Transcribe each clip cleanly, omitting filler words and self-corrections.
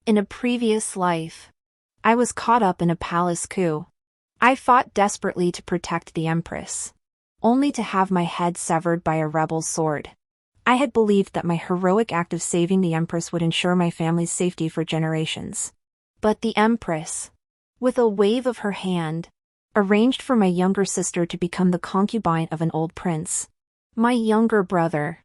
In a previous life, I was caught up in a palace coup. I fought desperately to protect the Empress, only to have my head severed by a rebel's sword. I had believed that my heroic act of saving the Empress would ensure my family's safety for generations. But the Empress, with a wave of her hand, arranged for my younger sister to become the concubine of an old prince. My younger brother,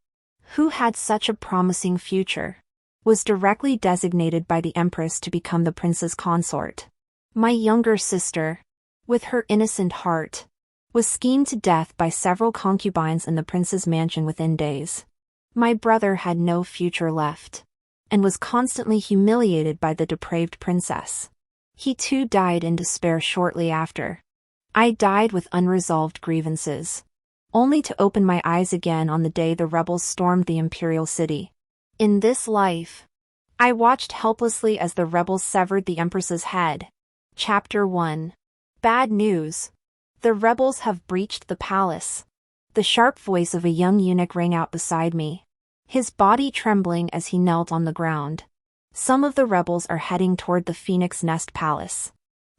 who had such a promising future, was directly designated by the Empress to become the prince's consort. My younger sister, with her innocent heart, was schemed to death by several concubines in the prince's mansion within days. My brother had no future left, and was constantly humiliated by the depraved princess. He too died in despair shortly after. I died with unresolved grievances, only to open my eyes again on the day the rebels stormed the imperial city. In this life, I watched helplessly as the rebels severed the Empress's head. Chapter 1. Bad news. The rebels have breached the palace. The sharp voice of a young eunuch rang out beside me, his body trembling as he knelt on the ground. Some of the rebels are heading toward the Phoenix Nest Palace.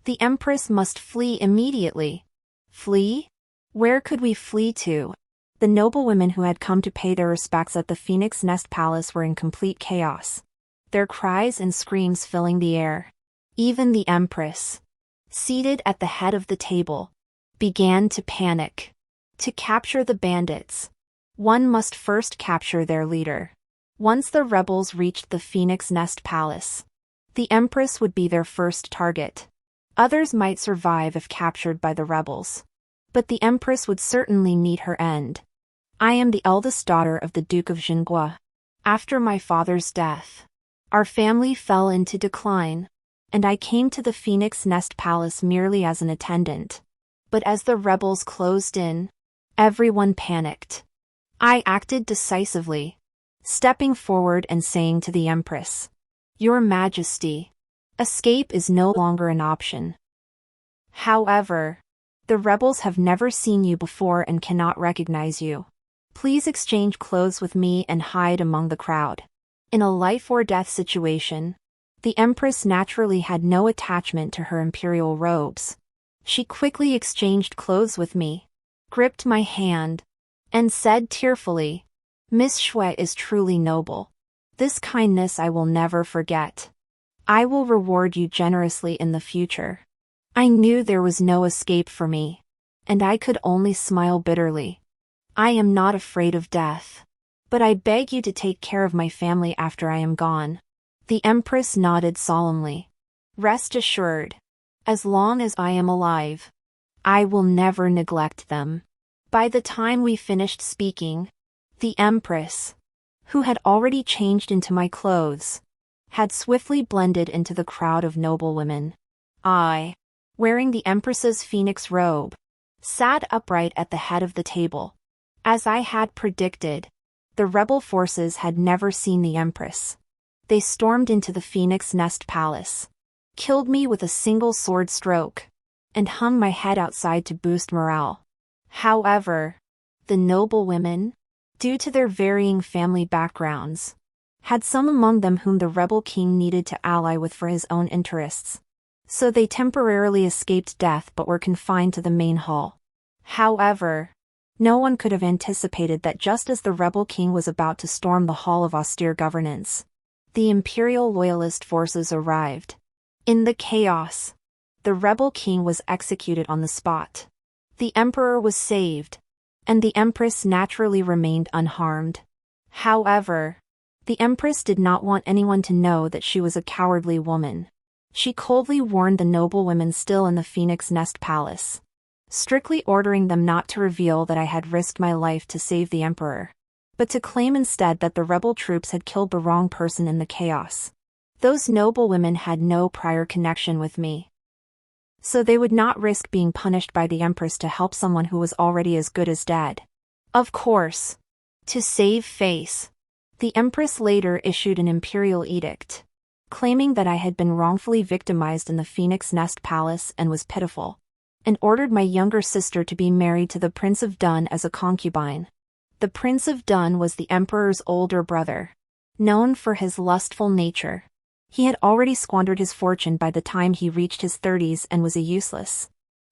The Empress must flee immediately. Flee? Where could we flee to? The noblewomen who had come to pay their respects at the Phoenix Nest Palace were in complete chaos, their cries and screams filling the air. Even the Empress, seated at the head of the table, began to panic. To capture the bandits, one must first capture their leader. Once the rebels reached the Phoenix Nest Palace, the Empress would be their first target. Others might survive if captured by the rebels, but the Empress would certainly meet her end. I am the eldest daughter of the Duke of Jingua. After my father's death, our family fell into decline, and I came to the Phoenix Nest Palace merely as an attendant. But as the rebels closed in, everyone panicked. I acted decisively, stepping forward and saying to the Empress, "Your Majesty, escape is no longer an option. However, the rebels have never seen you before and cannot recognize you. Please exchange clothes with me and hide among the crowd." In a life-or-death situation, the Empress naturally had no attachment to her imperial robes. She quickly exchanged clothes with me, gripped my hand, and said tearfully, "Miss Shui is truly noble. This kindness I will never forget. I will reward you generously in the future." I knew there was no escape for me, and I could only smile bitterly. "I am not afraid of death, but I beg you to take care of my family after I am gone." The Empress nodded solemnly. "Rest assured, as long as I am alive, I will never neglect them." By the time we finished speaking, the Empress, who had already changed into my clothes, had swiftly blended into the crowd of noblewomen. I, wearing the Empress's phoenix robe, sat upright at the head of the table. As I had predicted, the rebel forces had never seen the Empress. They stormed into the Phoenix Nest Palace, killed me with a single sword stroke, and hung my head outside to boost morale. However, the noblewomen, due to their varying family backgrounds, had some among them whom the rebel king needed to ally with for his own interests. So they temporarily escaped death but were confined to the main hall. However, no one could have anticipated that just as the rebel king was about to storm the hall of austere governance, the imperial loyalist forces arrived. In the chaos, the rebel king was executed on the spot. The emperor was saved, and the empress naturally remained unharmed. However, the empress did not want anyone to know that she was a cowardly woman. She coldly warned the noblewomen still in the Phoenix Nest Palace, strictly ordering them not to reveal that I had risked my life to save the emperor, but to claim instead that the rebel troops had killed the wrong person in the chaos. Those noblewomen had no prior connection with me, so they would not risk being punished by the empress to help someone who was already as good as dead. Of course, to save face, the empress later issued an imperial edict, claiming that I had been wrongfully victimized in the Phoenix Nest Palace and was pitiful, and ordered my younger sister to be married to the Prince of Dun as a concubine. The Prince of Dun was the emperor's older brother, known for his lustful nature. He had already squandered his fortune by the time he reached his 30s and was a useless,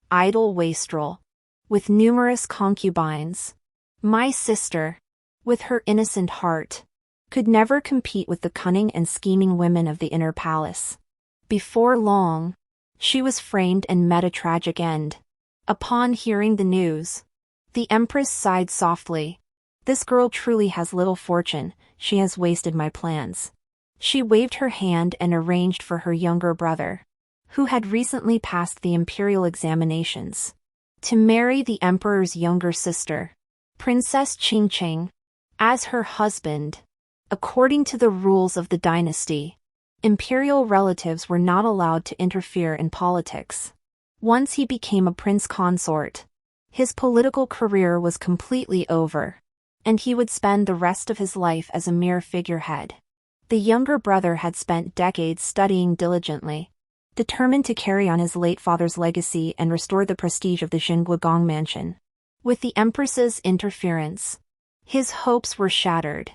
idle wastrel, with numerous concubines. My sister, with her innocent heart, could never compete with the cunning and scheming women of the inner palace. Before long, she was framed and met a tragic end. Upon hearing the news, the Empress sighed softly. This girl truly has little fortune, she has wasted my plans. She waved her hand and arranged for her younger brother, who had recently passed the imperial examinations, to marry the emperor's younger sister, Princess Qingqing, as her husband. According to the rules of the dynasty, imperial relatives were not allowed to interfere in politics. Once he became a prince consort, his political career was completely over, and he would spend the rest of his life as a mere figurehead. The younger brother had spent decades studying diligently, determined to carry on his late father's legacy and restore the prestige of the Xinguogong mansion. With the Empress's interference, his hopes were shattered.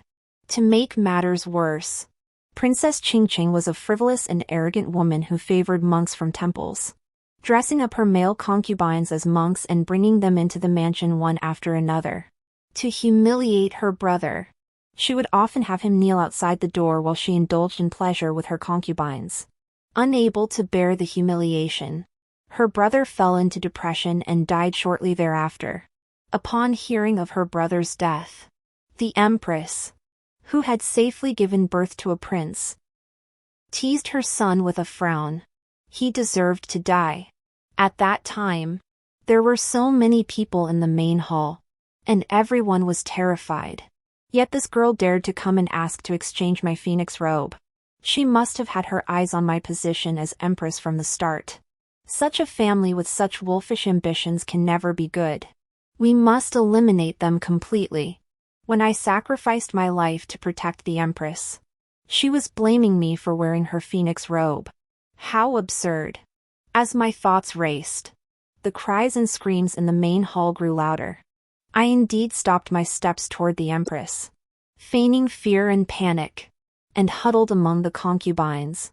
To make matters worse, Princess Qingqing was a frivolous and arrogant woman who favored monks from temples, dressing up her male concubines as monks and bringing them into the mansion one after another. To humiliate her brother, she would often have him kneel outside the door while she indulged in pleasure with her concubines. Unable to bear the humiliation, her brother fell into depression and died shortly thereafter. Upon hearing of her brother's death, the Empress, who had safely given birth to a prince, teased her son with a frown. He deserved to die. At that time, there were so many people in the main hall, and everyone was terrified. Yet this girl dared to come and ask to exchange my phoenix robe. She must have had her eyes on my position as empress from the start. Such a family with such wolfish ambitions can never be good. We must eliminate them completely. When I sacrificed my life to protect the Empress, she was blaming me for wearing her phoenix robe. How absurd. As my thoughts raced, the cries and screams in the main hall grew louder. I indeed stopped my steps toward the Empress, feigning fear and panic, and huddled among the concubines.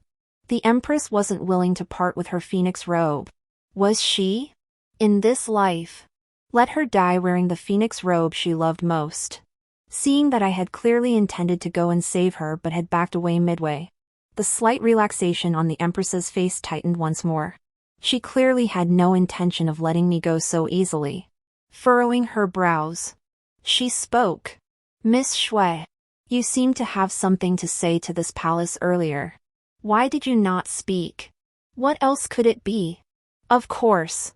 The Empress wasn't willing to part with her phoenix robe. Was she? In this life, let her die wearing the phoenix robe she loved most. Seeing that I had clearly intended to go and save her but had backed away midway, the slight relaxation on the Empress's face tightened once more. She clearly had no intention of letting me go so easily. Furrowing her brows, she spoke. Miss Shui, you seemed to have something to say to this palace earlier. Why did you not speak? What else could it be? Of course,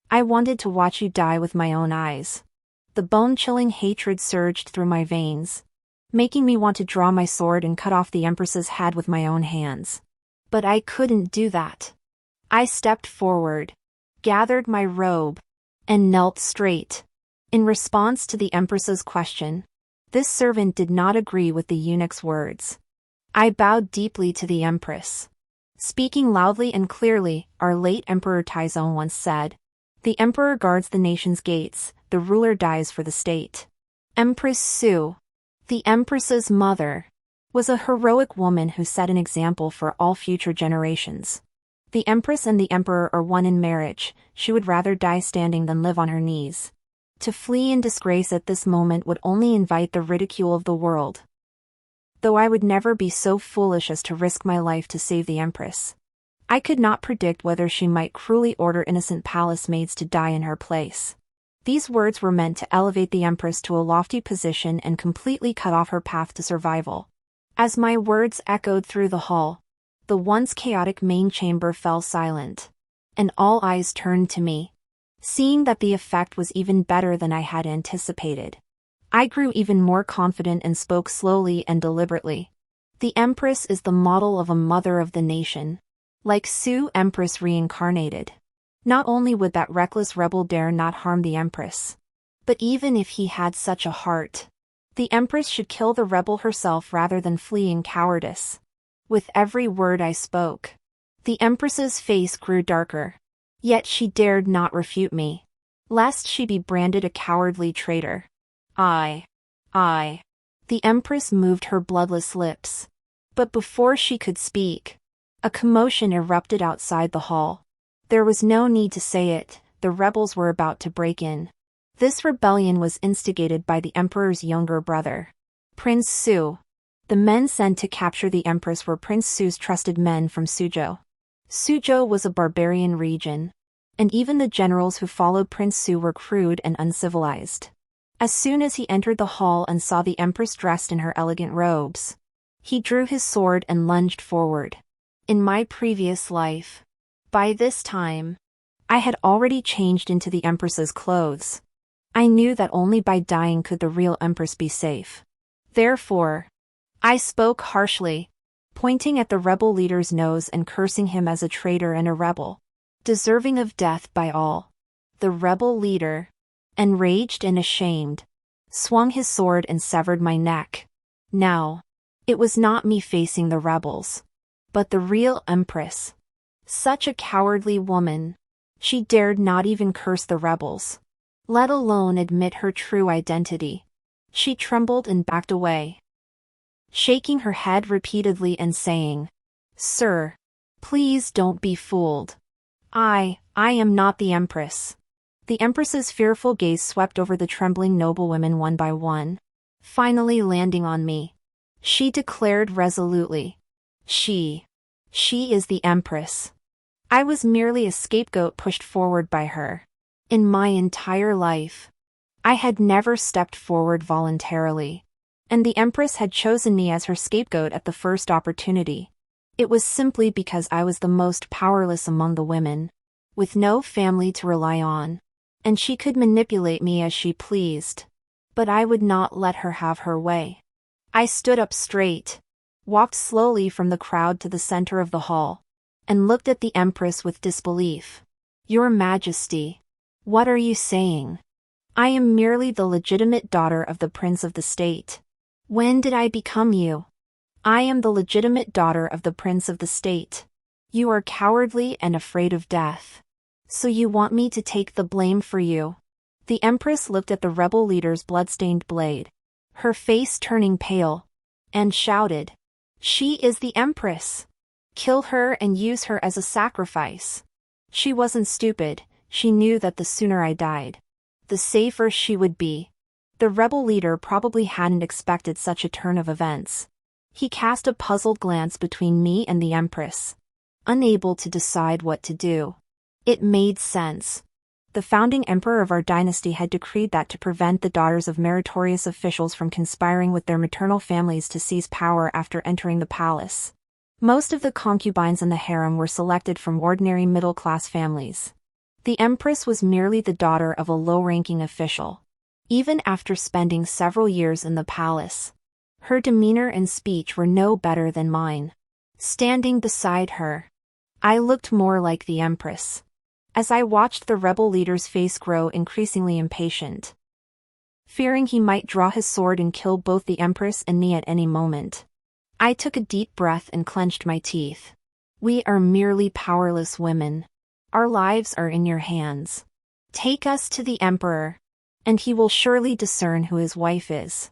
I wanted to watch you die with my own eyes. The bone-chilling hatred surged through my veins, making me want to draw my sword and cut off the Empress's head with my own hands. But I couldn't do that. I stepped forward, gathered my robe, and knelt straight. In response to the Empress's question, this servant did not agree with the eunuch's words. I bowed deeply to the Empress. Speaking loudly and clearly, our late Emperor Taizong once said, "The emperor guards the nation's gates, the ruler dies for the state." Empress Su, the Empress's mother, was a heroic woman who set an example for all future generations. The Empress and the Emperor are one in marriage. She would rather die standing than live on her knees. To flee in disgrace at this moment would only invite the ridicule of the world. Though I would never be so foolish as to risk my life to save the Empress, I could not predict whether she might cruelly order innocent palace maids to die in her place. These words were meant to elevate the Empress to a lofty position and completely cut off her path to survival. As my words echoed through the hall, the once chaotic main chamber fell silent, and all eyes turned to me. Seeing that the effect was even better than I had anticipated, I grew even more confident and spoke slowly and deliberately. The Empress is the model of a mother of the nation, like Su Empress reincarnated. Not only would that reckless rebel dare not harm the Empress, but even if he had such a heart, the Empress should kill the rebel herself rather than flee in cowardice. With every word I spoke, the Empress's face grew darker. Yet she dared not refute me, lest she be branded a cowardly traitor. I. The Empress moved her bloodless lips. But before she could speak, A commotion erupted outside the hall. There was no need to say it, the rebels were about to break in. This rebellion was instigated by the emperor's younger brother, Prince Su. The men sent to capture the empress were Prince Su's trusted men from Suzhou. Suzhou was a barbarian region, and even the generals who followed Prince Su were crude and uncivilized. As soon as he entered the hall and saw the empress dressed in her elegant robes, he drew his sword and lunged forward. In my previous life, by this time, I had already changed into the empress's clothes. I knew that only by dying could the real empress be safe. Therefore, I spoke harshly, pointing at the rebel leader's nose and cursing him as a traitor and a rebel, deserving of death by all. The rebel leader, enraged and ashamed, swung his sword and severed my neck. Now, it was not me facing the rebels, but the real empress. Such a cowardly woman. She dared not even curse the rebels, let alone admit her true identity. She trembled and backed away, shaking her head repeatedly and saying, "Sir, please don't be fooled. I am not the empress." The empress's fearful gaze swept over the trembling noblewomen one by one, finally landing on me. She declared resolutely, She is the empress. I was merely a scapegoat pushed forward by her. In my entire life, I had never stepped forward voluntarily, and the empress had chosen me as her scapegoat at the first opportunity. It was simply because I was the most powerless among the women, with no family to rely on, and she could manipulate me as she pleased. But I would not let her have her way. I stood up straight, walked slowly from the crowd to the center of the hall, and looked at the empress with disbelief. "Your Majesty, what are you saying? I am merely the legitimate daughter of the prince of the state. When did I become you? I am the legitimate daughter of the prince of the state. You are cowardly and afraid of death. So you want me to take the blame for you?" The empress looked at the rebel leader's bloodstained blade, her face turning pale, and shouted, "She is the empress! Kill her and use her as a sacrifice." She wasn't stupid, she knew that the sooner I died, the safer she would be. The rebel leader probably hadn't expected such a turn of events. He cast a puzzled glance between me and the empress, unable to decide what to do. It made sense. The founding emperor of our dynasty had decreed that to prevent the daughters of meritorious officials from conspiring with their maternal families to seize power after entering the palace, most of the concubines in the harem were selected from ordinary middle-class families. The empress was merely the daughter of a low-ranking official. Even after spending several years in the palace, her demeanor and speech were no better than mine. Standing beside her, I looked more like the empress. As I watched the rebel leader's face grow increasingly impatient, fearing he might draw his sword and kill both the empress and me at any moment, I took a deep breath and clenched my teeth. We are merely powerless women. Our lives are in your hands. Take us to the emperor, and he will surely discern who his wife is.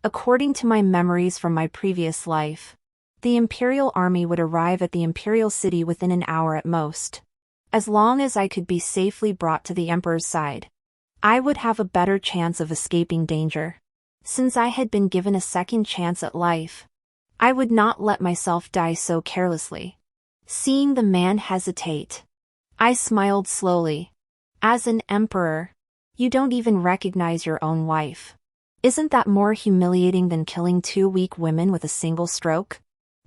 According to my memories from my previous life, the imperial army would arrive at the imperial city within an hour at most. As long as I could be safely brought to the emperor's side, I would have a better chance of escaping danger. Since I had been given a second chance at life, I would not let myself die so carelessly. Seeing the man hesitate, I smiled slowly. As an emperor, you don't even recognize your own wife. Isn't that more humiliating than killing two weak women with a single stroke?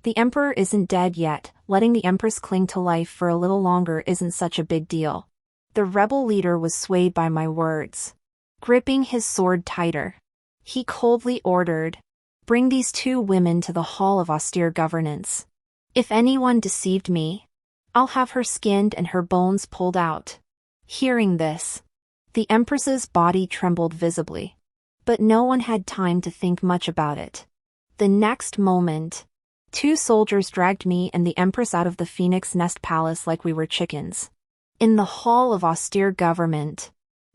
The emperor isn't dead yet, letting the empress cling to life for a little longer isn't such a big deal. The rebel leader was swayed by my words. Gripping his sword tighter, he coldly ordered, "Bring these two women to the hall of austere governance. If anyone deceived me, I'll have her skinned and her bones pulled out." Hearing this, the empress's body trembled visibly. But no one had time to think much about it. The next moment, two soldiers dragged me and the empress out of the Phoenix Nest Palace like we were chickens. In the hall of austere government,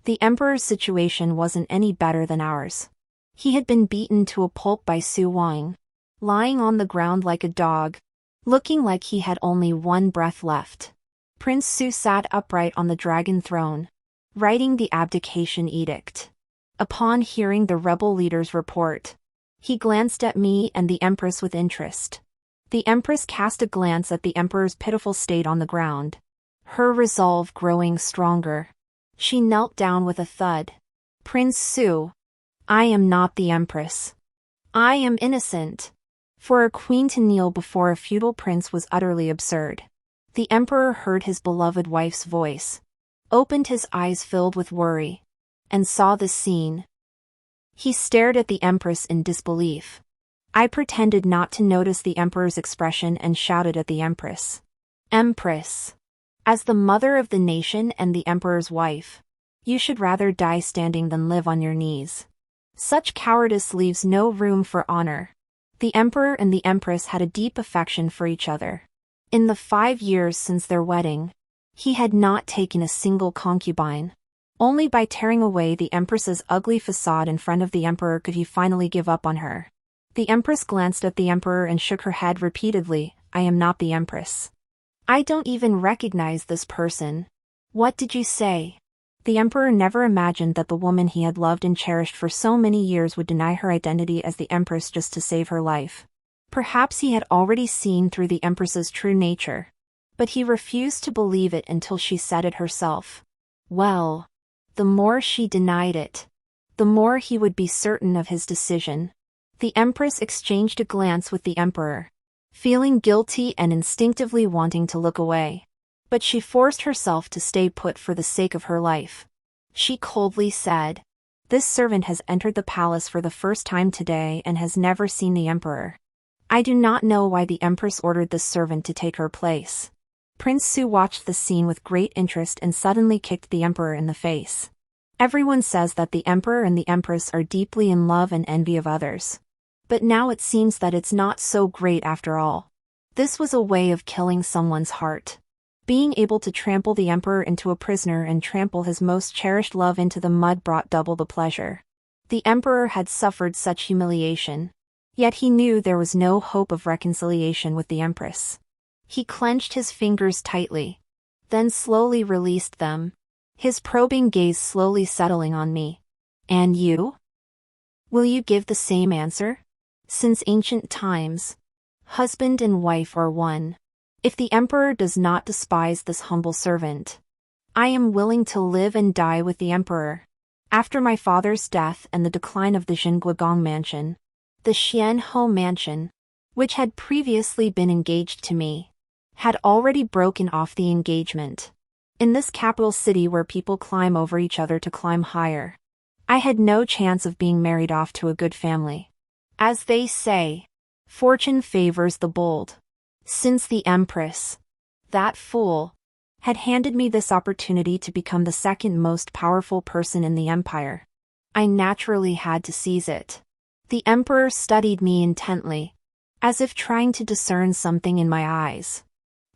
the emperor's situation wasn't any better than ours. He had been beaten to a pulp by Shuangwen, lying on the ground like a dog, looking like he had only one breath left. Prince Su sat upright on the dragon throne, writing the abdication edict. Upon hearing the rebel leader's report, he glanced at me and the Empress with interest. The Empress cast a glance at the Emperor's pitiful state on the ground, her resolve growing stronger. She knelt down with a thud. Prince Su, I am not the Empress. I am innocent. For a queen to kneel before a feudal prince was utterly absurd. The Emperor heard his beloved wife's voice, opened his eyes filled with worry, and saw this scene. He stared at the Empress in disbelief. I pretended not to notice the Emperor's expression and shouted at the Empress. Empress! As the mother of the nation and the Emperor's wife, you should rather die standing than live on your knees. Such cowardice leaves no room for honor. The Emperor and the Empress had a deep affection for each other. In the 5 years since their wedding, he had not taken a single concubine. Only by tearing away the Empress's ugly facade in front of the Emperor could he finally give up on her. The Empress glanced at the Emperor and shook her head repeatedly. I am not the Empress. I don't even recognize this person. What did you say? The Emperor never imagined that the woman he had loved and cherished for so many years would deny her identity as the Empress just to save her life. Perhaps he had already seen through the Empress's true nature, but he refused to believe it until she said it herself. Well, the more she denied it, the more he would be certain of his decision. The Empress exchanged a glance with the Emperor, feeling guilty and instinctively wanting to look away. But she forced herself to stay put for the sake of her life. She coldly said, "This servant has entered the palace for the first time today and has never seen the Emperor. I do not know why the Empress ordered this servant to take her place." Prince Su watched the scene with great interest and suddenly kicked the Emperor in the face. Everyone says that the Emperor and the Empress are deeply in love and envy of others. But now it seems that it's not so great after all. This was a way of killing someone's heart. Being able to trample the Emperor into a prisoner and trample his most cherished love into the mud brought double the pleasure. The Emperor had suffered such humiliation. Yet he knew there was no hope of reconciliation with the Empress. He clenched his fingers tightly, then slowly released them, his probing gaze slowly settling on me. And you? Will you give the same answer? Since ancient times, husband and wife are one. If the Emperor does not despise this humble servant, I am willing to live and die with the Emperor. After my father's death and the decline of the Jingguigong mansion, the Xianhou mansion, which had previously been engaged to me, had already broken off the engagement. In this capital city where people climb over each other to climb higher, I had no chance of being married off to a good family. As they say, fortune favors the bold. Since the Empress, that fool, had handed me this opportunity to become the second most powerful person in the empire, I naturally had to seize it. The Emperor studied me intently, as if trying to discern something in my eyes.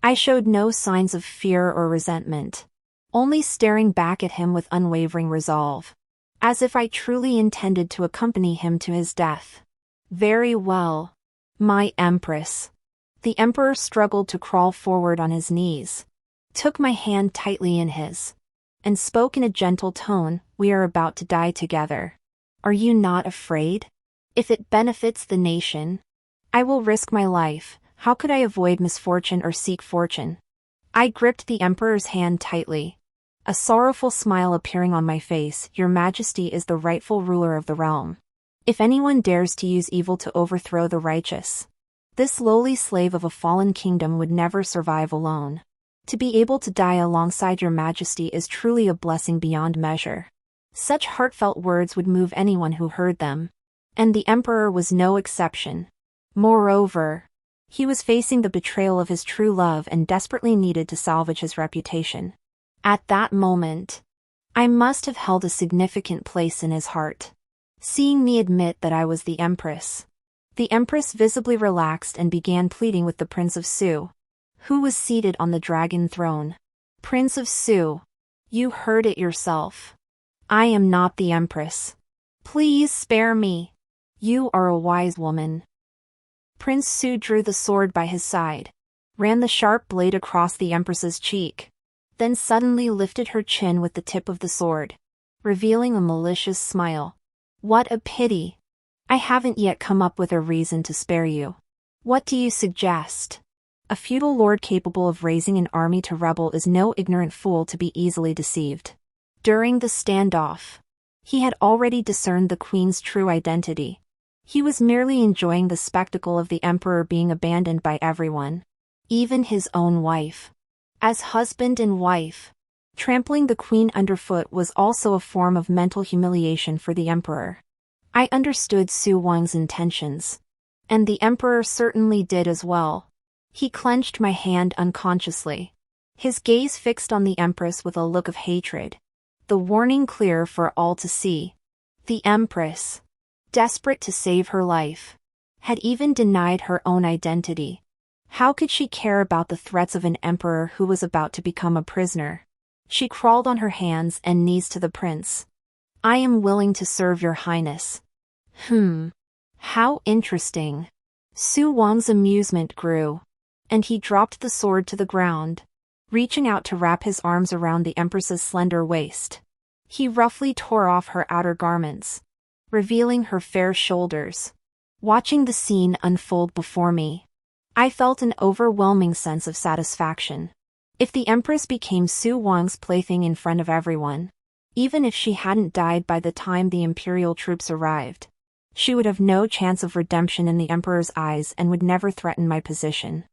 I showed no signs of fear or resentment, only staring back at him with unwavering resolve, as if I truly intended to accompany him to his death. Very well, my Empress. The Emperor struggled to crawl forward on his knees, took my hand tightly in his, and spoke in a gentle tone. We are about to die together. Are you not afraid? If it benefits the nation, I will risk my life. How could I avoid misfortune or seek fortune? I gripped the Emperor's hand tightly, a sorrowful smile appearing on my face. Your Majesty is the rightful ruler of the realm. If anyone dares to use evil to overthrow the righteous, this lowly slave of a fallen kingdom would never survive alone. To be able to die alongside your Majesty is truly a blessing beyond measure. Such heartfelt words would move anyone who heard them, and the Emperor was no exception. Moreover, he was facing the betrayal of his true love and desperately needed to salvage his reputation. At that moment, I must have held a significant place in his heart. Seeing me admit that I was the Empress, the Empress visibly relaxed and began pleading with the Prince of Su, who was seated on the dragon throne. Prince of Su, you heard it yourself. I am not the Empress. Please spare me. You are a wise woman. Prince Su drew the sword by his side, ran the sharp blade across the Empress's cheek, then suddenly lifted her chin with the tip of the sword, revealing a malicious smile. What a pity! I haven't yet come up with a reason to spare you. What do you suggest? A feudal lord capable of raising an army to rebel is no ignorant fool to be easily deceived. During the standoff, he had already discerned the queen's true identity. He was merely enjoying the spectacle of the emperor being abandoned by everyone, even his own wife. As husband and wife, trampling the queen underfoot was also a form of mental humiliation for the emperor. I understood Shuangwen's intentions, and the emperor certainly did as well. He clenched my hand unconsciously, his gaze fixed on the empress with a look of hatred, the warning clear for all to see. The empress, desperate to save her life, had even denied her own identity. How could she care about the threats of an emperor who was about to become a prisoner? She crawled on her hands and knees to the prince. I am willing to serve your highness. How interesting. Shuangwen's amusement grew, and he dropped the sword to the ground, reaching out to wrap his arms around the empress's slender waist. He roughly tore off her outer garments, revealing her fair shoulders. Watching the scene unfold before me, I felt an overwhelming sense of satisfaction. If the empress became Shuangwen's plaything in front of everyone, even if she hadn't died by the time the imperial troops arrived, she would have no chance of redemption in the emperor's eyes and would never threaten my position.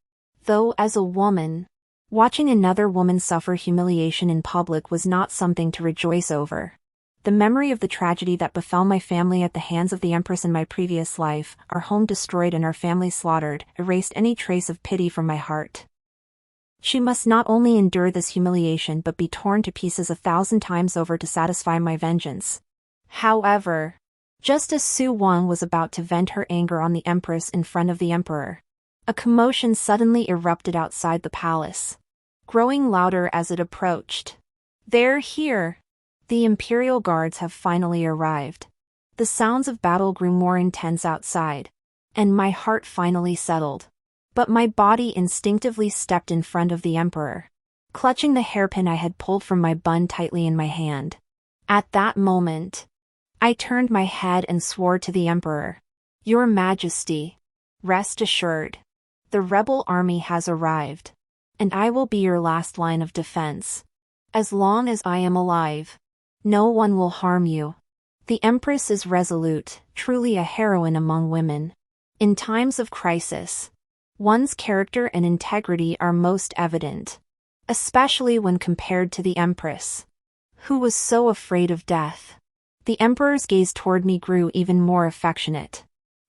Though as a woman, watching another woman suffer humiliation in public was not something to rejoice over. The memory of the tragedy that befell my family at the hands of the empress in my previous life, our home destroyed and our family slaughtered, erased any trace of pity from my heart. She must not only endure this humiliation but be torn to pieces 1,000 times over to satisfy my vengeance. However, just as Shuangwen was about to vent her anger on the empress in front of the emperor, a commotion suddenly erupted outside the palace, growing louder as it approached. They're here! The imperial guards have finally arrived. The sounds of battle grew more intense outside, and my heart finally settled. But my body instinctively stepped in front of the emperor, clutching the hairpin I had pulled from my bun tightly in my hand. At that moment, I turned my head and swore to the emperor. Your Majesty, rest assured, the rebel army has arrived, and I will be your last line of defense. As long as I am alive, no one will harm you. The empress is resolute, truly a heroine among women. In times of crisis, one's character and integrity are most evident, especially when compared to the empress, who was so afraid of death. The emperor's gaze toward me grew even more affectionate.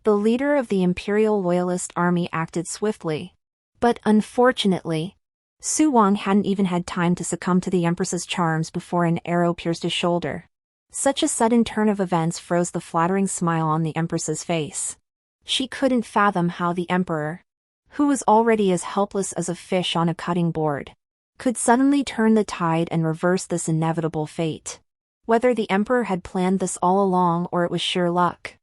The leader of the imperial loyalist army acted swiftly, but unfortunately, Shuangwen hadn't even had time to succumb to the empress's charms before an arrow pierced his shoulder. Such a sudden turn of events froze the flattering smile on the empress's face. She couldn't fathom how the emperor, who was already as helpless as a fish on a cutting board, could suddenly turn the tide and reverse this inevitable fate. Whether the emperor had planned this all along or it was sheer luck,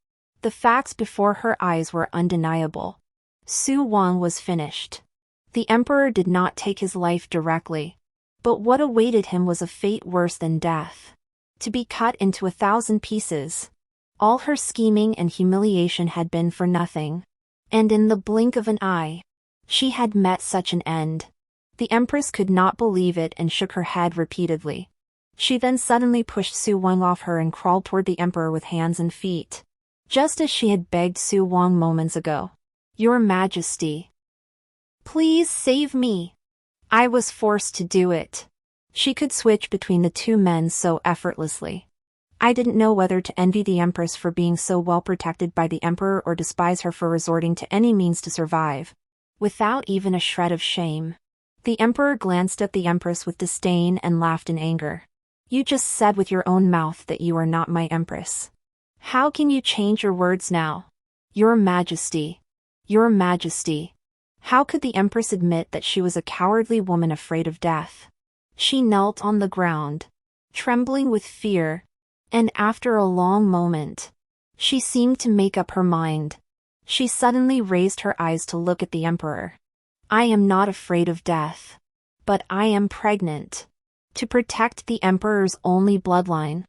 the facts before her eyes were undeniable. Shuangwen was finished. The emperor did not take his life directly, but what awaited him was a fate worse than death. To be cut into 1,000 pieces. All her scheming and humiliation had been for nothing. And in the blink of an eye, she had met such an end. The empress could not believe it and shook her head repeatedly. She then suddenly pushed Shuangwen off her and crawled toward the emperor with hands and feet, just as she had begged Shuangwen moments ago. Your Majesty, please save me. I was forced to do it. She could switch between the two men so effortlessly. I didn't know whether to envy the empress for being so well protected by the emperor or despise her for resorting to any means to survive. Without even a shred of shame, the emperor glanced at the empress with disdain and laughed in anger. You just said with your own mouth that you are not my empress. How can you change your words now? Your Majesty. Your Majesty. How could the empress admit that she was a cowardly woman afraid of death? She knelt on the ground, trembling with fear, and after a long moment, she seemed to make up her mind. She suddenly raised her eyes to look at the emperor. I am not afraid of death. But I am pregnant. To protect the emperor's only bloodline,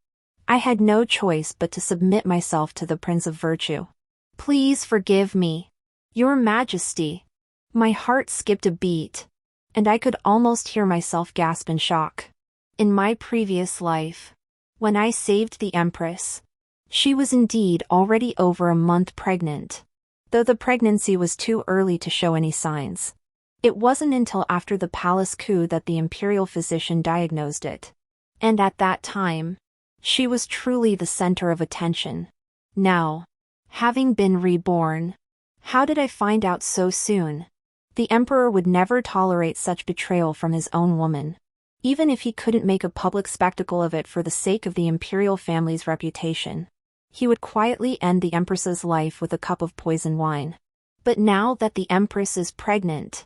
I had no choice but to submit myself to the Prince of Virtue. Please forgive me, Your Majesty. My heart skipped a beat, and I could almost hear myself gasp in shock. In my previous life, when I saved the Empress, she was indeed already over a month pregnant, though the pregnancy was too early to show any signs. It wasn't until after the palace coup that the imperial physician diagnosed it. And at that time, she was truly the center of attention. Now, having been reborn, how did I find out so soon? The emperor would never tolerate such betrayal from his own woman, even if he couldn't make a public spectacle of it for the sake of the imperial family's reputation. He would quietly end the empress's life with a cup of poison wine. But now that the empress is pregnant,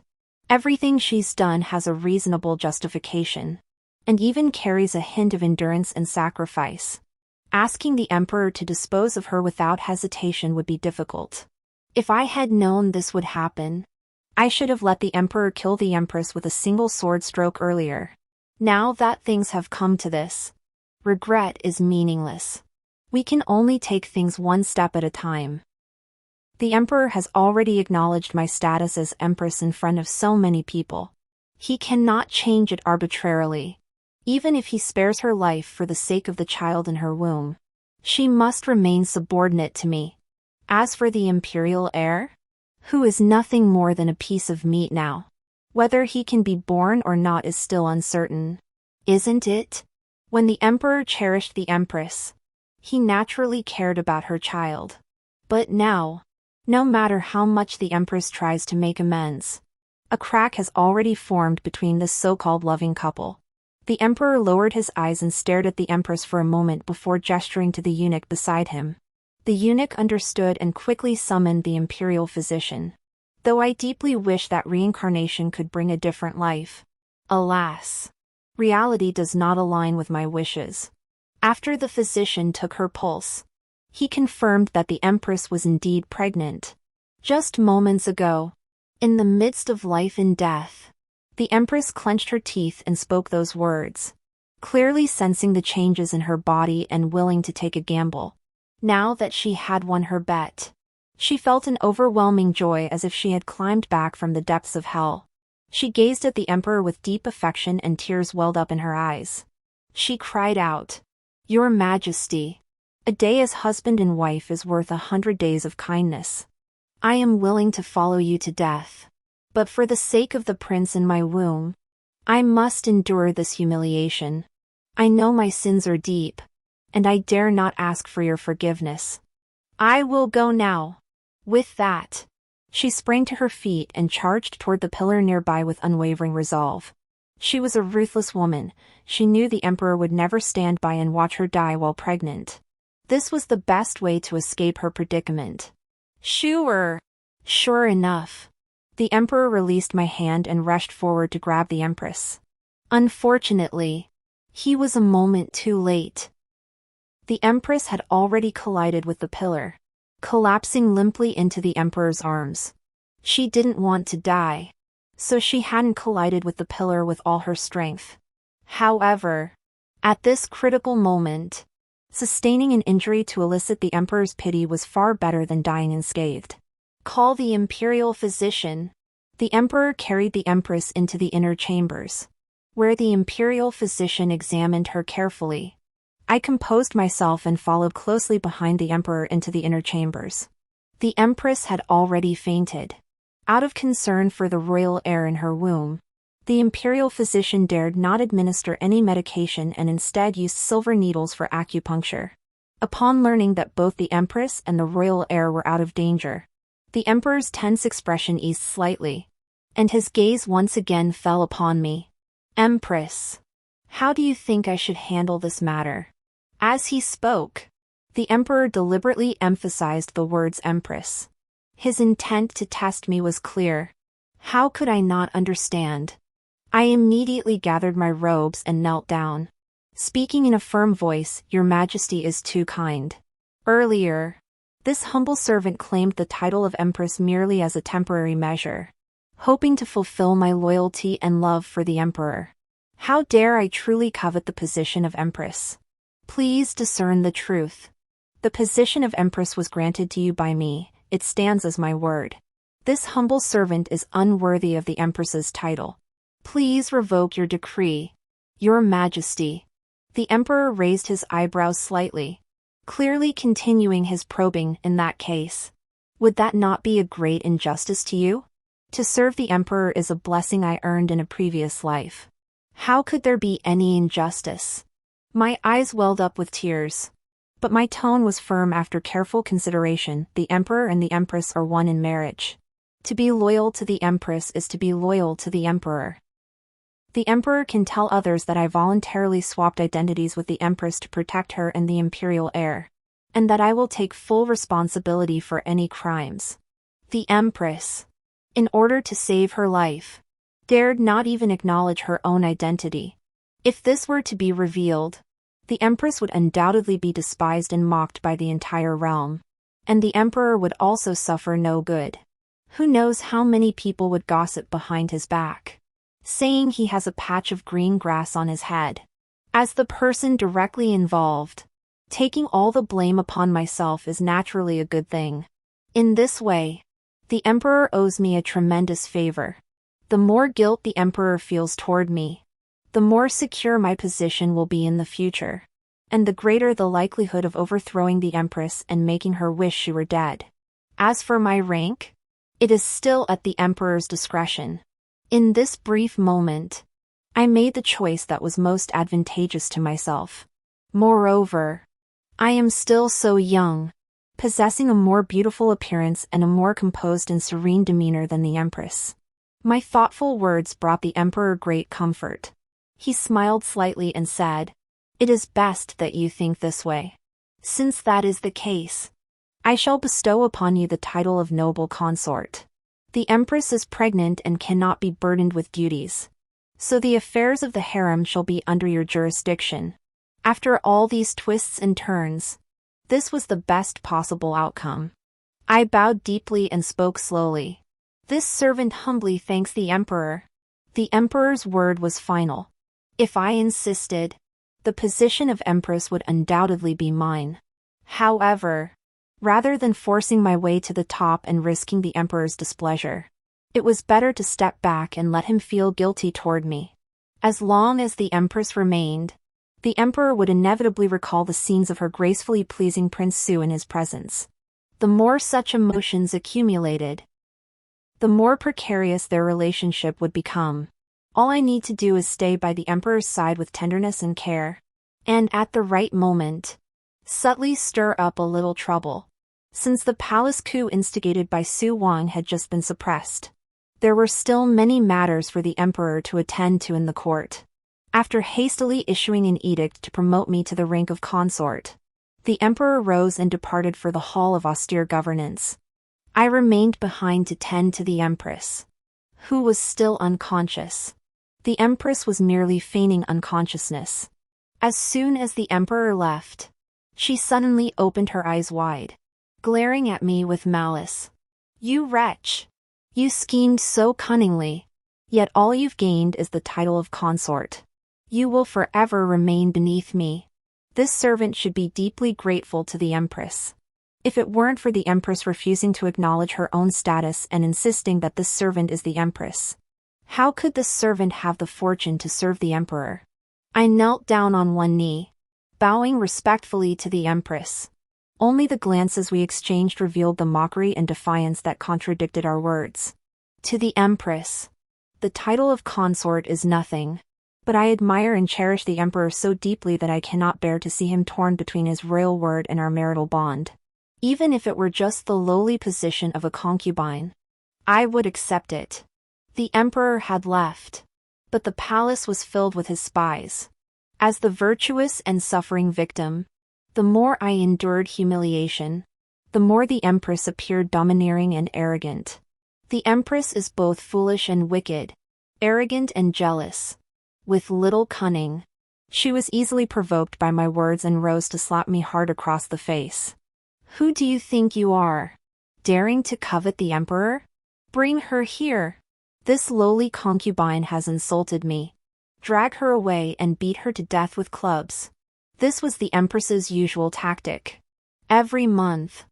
everything she's done has a reasonable justification, and even carries a hint of endurance and sacrifice. Asking the emperor to dispose of her without hesitation would be difficult. If I had known this would happen, I should have let the emperor kill the empress with a single sword stroke earlier. Now that things have come to this, regret is meaningless. We can only take things one step at a time. The emperor has already acknowledged my status as empress in front of so many people. He cannot change it arbitrarily. Even if he spares her life for the sake of the child in her womb, she must remain subordinate to me. As for the imperial heir, who is nothing more than a piece of meat now, whether he can be born or not is still uncertain. Isn't it? When the emperor cherished the empress, he naturally cared about her child. But now, no matter how much the empress tries to make amends, a crack has already formed between this so-called loving couple. The emperor lowered his eyes and stared at the empress for a moment before gesturing to the eunuch beside him. The eunuch understood and quickly summoned the imperial physician. Though I deeply wish that reincarnation could bring a different life, alas, reality does not align with my wishes. After the physician took her pulse, he confirmed that the empress was indeed pregnant. Just moments ago, in the midst of life and death, the empress clenched her teeth and spoke those words, clearly sensing the changes in her body and willing to take a gamble. Now that she had won her bet, she felt an overwhelming joy as if she had climbed back from the depths of hell. She gazed at the emperor with deep affection and tears welled up in her eyes. She cried out, "Your Majesty, a day as husband and wife is worth 100 days of kindness. I am willing to follow you to death. But for the sake of the prince in my womb, I must endure this humiliation. I know my sins are deep, and I dare not ask for your forgiveness. I will go now." With that, she sprang to her feet and charged toward the pillar nearby with unwavering resolve. She was a ruthless woman. She knew the emperor would never stand by and watch her die while pregnant. This was the best way to escape her predicament. Sure enough, the emperor released my hand and rushed forward to grab the empress. Unfortunately, he was a moment too late. The empress had already collided with the pillar, collapsing limply into the emperor's arms. She didn't want to die, so she hadn't collided with the pillar with all her strength. However, at this critical moment, sustaining an injury to elicit the emperor's pity was far better than dying unscathed. Call the imperial physician. The emperor carried the empress into the inner chambers, where the imperial physician examined her carefully. I composed myself and followed closely behind the emperor into the inner chambers. The empress had already fainted. Out of concern for the royal heir in her womb, the imperial physician dared not administer any medication and instead used silver needles for acupuncture. Upon learning that both the empress and the royal heir were out of danger, the emperor's tense expression eased slightly, and his gaze once again fell upon me. "Empress, how do you think I should handle this matter?" As he spoke, the emperor deliberately emphasized the words empress. His intent to test me was clear. How could I not understand? I immediately gathered my robes and knelt down. Speaking in a firm voice, "Your Majesty is too kind." Earlier, this humble servant claimed the title of empress merely as a temporary measure. hoping to fulfill my loyalty and love for the emperor. How dare I truly covet the position of empress? Please discern the truth. The position of empress was granted to you by me, it stands as my word. This humble servant is unworthy of the empress's title. Please revoke your decree. Your Majesty. The emperor raised his eyebrows slightly, clearly continuing his probing. In that case, would that not be a great injustice to you? To serve the emperor is a blessing I earned in a previous life. How could there be any injustice? My eyes welled up with tears. But my tone was firm after careful consideration. The emperor and the empress are one in marriage. To be loyal to the empress is to be loyal to the emperor. The emperor can tell others that I voluntarily swapped identities with the empress to protect her and the imperial heir, and that I will take full responsibility for any crimes. The empress, in order to save her life, dared not even acknowledge her own identity. If this were to be revealed, the empress would undoubtedly be despised and mocked by the entire realm, and the emperor would also suffer no good. Who knows how many people would gossip behind his back, saying he has a patch of green grass on his head. As the person directly involved, taking all the blame upon myself is naturally a good thing. In this way, the emperor owes me a tremendous favor. The more guilt the emperor feels toward me, the more secure my position will be in the future, and the greater the likelihood of overthrowing the empress and making her wish she were dead. As for my rank, it is still at the emperor's discretion. In this brief moment, I made the choice that was most advantageous to myself. Moreover, I am still so young, possessing a more beautiful appearance and a more composed and serene demeanor than the empress. My thoughtful words brought the emperor great comfort. He smiled slightly and said, "It is best that you think this way. Since that is the case, I shall bestow upon you the title of noble consort. The empress is pregnant and cannot be burdened with duties, so the affairs of the harem shall be under your jurisdiction." After all these twists and turns, this was the best possible outcome. I bowed deeply and spoke slowly. "This servant humbly thanks the emperor." The emperor's word was final. If I insisted, the position of empress would undoubtedly be mine. However, rather than forcing my way to the top and risking the emperor's displeasure, it was better to step back and let him feel guilty toward me. As long as the empress remained, the emperor would inevitably recall the scenes of her gracefully pleasing Prince Su in his presence. The more such emotions accumulated, the more precarious their relationship would become. All I need to do is stay by the emperor's side with tenderness and care, and at the right moment, subtly stir up a little trouble. Since the palace coup instigated by Su Wang had just been suppressed, there were still many matters for the emperor to attend to in the court. After hastily issuing an edict to promote me to the rank of consort, the emperor rose and departed for the hall of austere governance. I remained behind to tend to the empress, who was still unconscious. The empress was merely feigning unconsciousness. As soon as the emperor left, she suddenly opened her eyes wide, glaring at me with malice. "You wretch! You schemed so cunningly, yet all you've gained is the title of consort. You will forever remain beneath me." This servant should be deeply grateful to the empress. If it weren't for the empress refusing to acknowledge her own status and insisting that this servant is the empress, how could this servant have the fortune to serve the emperor? I knelt down on one knee, bowing respectfully to the empress. Only the glances we exchanged revealed the mockery and defiance that contradicted our words. To the empress, the title of consort is nothing, but I admire and cherish the emperor so deeply that I cannot bear to see him torn between his royal word and our marital bond. Even if it were just the lowly position of a concubine, I would accept it. The emperor had left, but the palace was filled with his spies. As the virtuous and suffering victim, the more I endured humiliation, the more the empress appeared domineering and arrogant. The empress is both foolish and wicked, arrogant and jealous, with little cunning. She was easily provoked by my words and rose to slap me hard across the face. "Who do you think you are, daring to covet the emperor? Bring her here." This lowly concubine has insulted me. Drag her away and beat her to death with clubs. This was the Empress's usual tactic. Every month,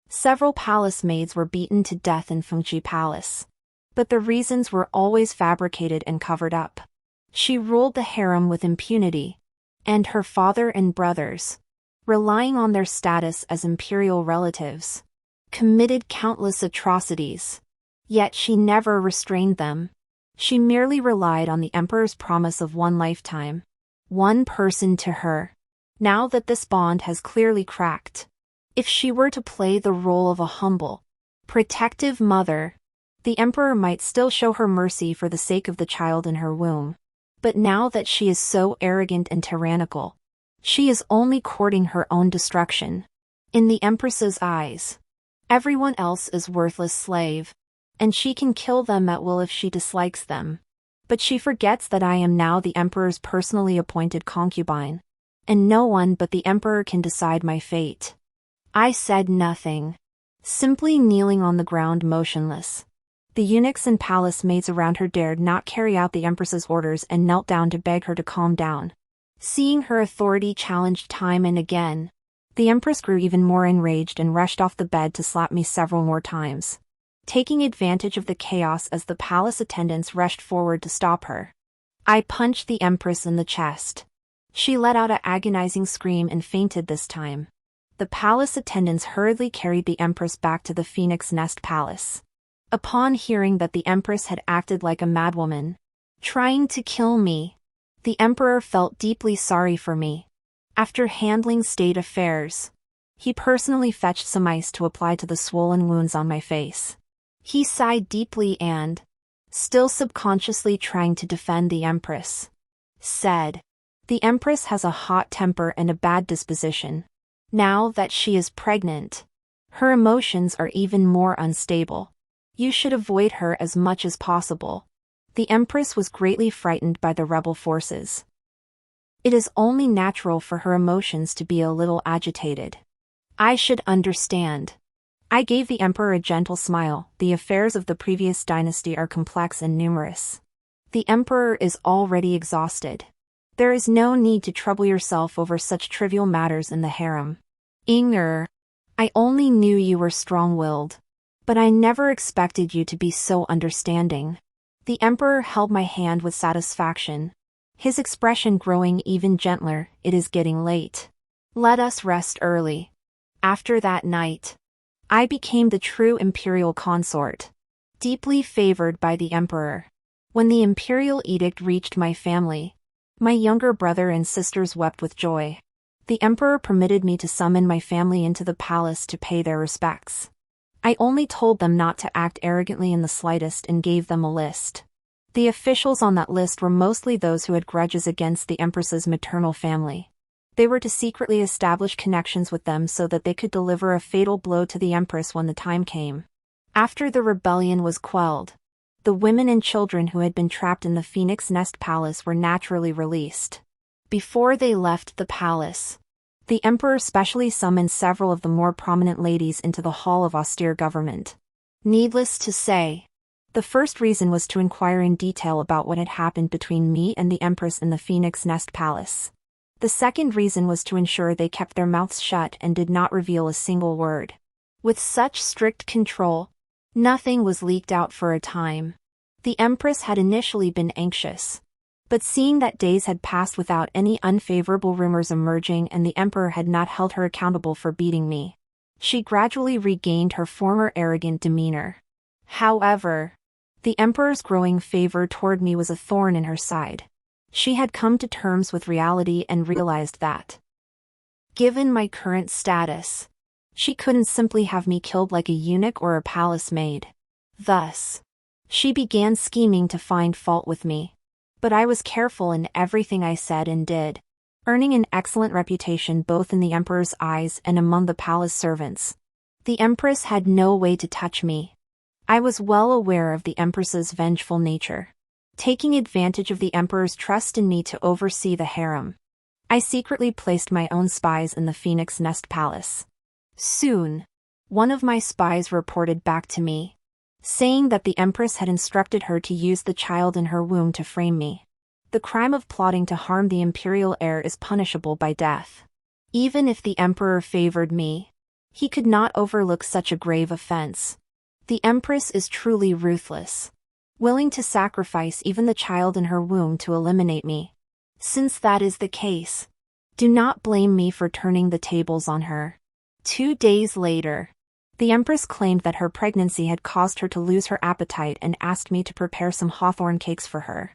several palace maids were beaten to death in Fengji Palace. But the reasons were always fabricated and covered up. She ruled the harem with impunity, and her father and brothers, relying on their status as imperial relatives, committed countless atrocities. Yet she never restrained them. She merely relied on the emperor's promise of one lifetime, one person to her. Now that this bond has clearly cracked, if she were to play the role of a humble, protective mother, the emperor might still show her mercy for the sake of the child in her womb. But now that she is so arrogant and tyrannical, she is only courting her own destruction. In the Empress's eyes, everyone else is worthless slave, and she can kill them at will if she dislikes them. But she forgets that I am now the emperor's personally appointed concubine, and no one but the emperor can decide my fate. I said nothing, simply kneeling on the ground motionless. The eunuchs and palace maids around her dared not carry out the empress's orders and knelt down to beg her to calm down. Seeing her authority challenged time and again, the empress grew even more enraged and rushed off the bed to slap me several more times, taking advantage of the chaos as the palace attendants rushed forward to stop her. I punched the empress in the chest. She let out an agonizing scream and fainted this time. The palace attendants hurriedly carried the empress back to the Phoenix Nest Palace. Upon hearing that the empress had acted like a madwoman, trying to kill me, the emperor felt deeply sorry for me. After handling state affairs, he personally fetched some ice to apply to the swollen wounds on my face. He sighed deeply and, still subconsciously trying to defend the empress, said, "The empress has a hot temper and a bad disposition. Now that she is pregnant, her emotions are even more unstable. You should avoid her as much as possible." The empress was greatly frightened by the rebel forces. It is only natural for her emotions to be a little agitated. I should understand. I gave the emperor a gentle smile. The affairs of the previous dynasty are complex and numerous. The emperor is already exhausted. There is no need to trouble yourself over such trivial matters in the harem. Inger, I only knew you were strong-willed, but I never expected you to be so understanding. The emperor held my hand with satisfaction, his expression growing even gentler. It is getting late. Let us rest early. After that night, I became the true imperial consort, deeply favored by the emperor. When the imperial edict reached my family, my younger brother and sisters wept with joy. The emperor permitted me to summon my family into the palace to pay their respects. I only told them not to act arrogantly in the slightest and gave them a list. The officials on that list were mostly those who had grudges against the empress's maternal family. They were to secretly establish connections with them so that they could deliver a fatal blow to the empress when the time came. After the rebellion was quelled, the women and children who had been trapped in the Phoenix Nest Palace were naturally released. Before they left the palace, the emperor specially summoned several of the more prominent ladies into the hall of austere government. Needless to say, the first reason was to inquire in detail about what had happened between me and the empress in the Phoenix Nest Palace. The second reason was to ensure they kept their mouths shut and did not reveal a single word. With such strict control, nothing was leaked out for a time. The empress had initially been anxious, but seeing that days had passed without any unfavorable rumors emerging and the emperor had not held her accountable for beating me, she gradually regained her former arrogant demeanor. However, the emperor's growing favor toward me was a thorn in her side. She had come to terms with reality and realized that, given my current status, she couldn't simply have me killed like a eunuch or a palace maid. Thus, she began scheming to find fault with me. But I was careful in everything I said and did, earning an excellent reputation both in the emperor's eyes and among the palace servants. The empress had no way to touch me. I was well aware of the empress's vengeful nature. Taking advantage of the emperor's trust in me to oversee the harem, I secretly placed my own spies in the Phoenix Nest Palace. Soon, one of my spies reported back to me. saying that the Empress had instructed her to use the child in her womb to frame me. The crime of plotting to harm the imperial heir is punishable by death. Even if the Emperor favored me, he could not overlook such a grave offense. The Empress is truly ruthless, willing to sacrifice even the child in her womb to eliminate me. Since that is the case, do not blame me for turning the tables on her. 2 days later, the Empress claimed that her pregnancy had caused her to lose her appetite and asked me to prepare some hawthorn cakes for her.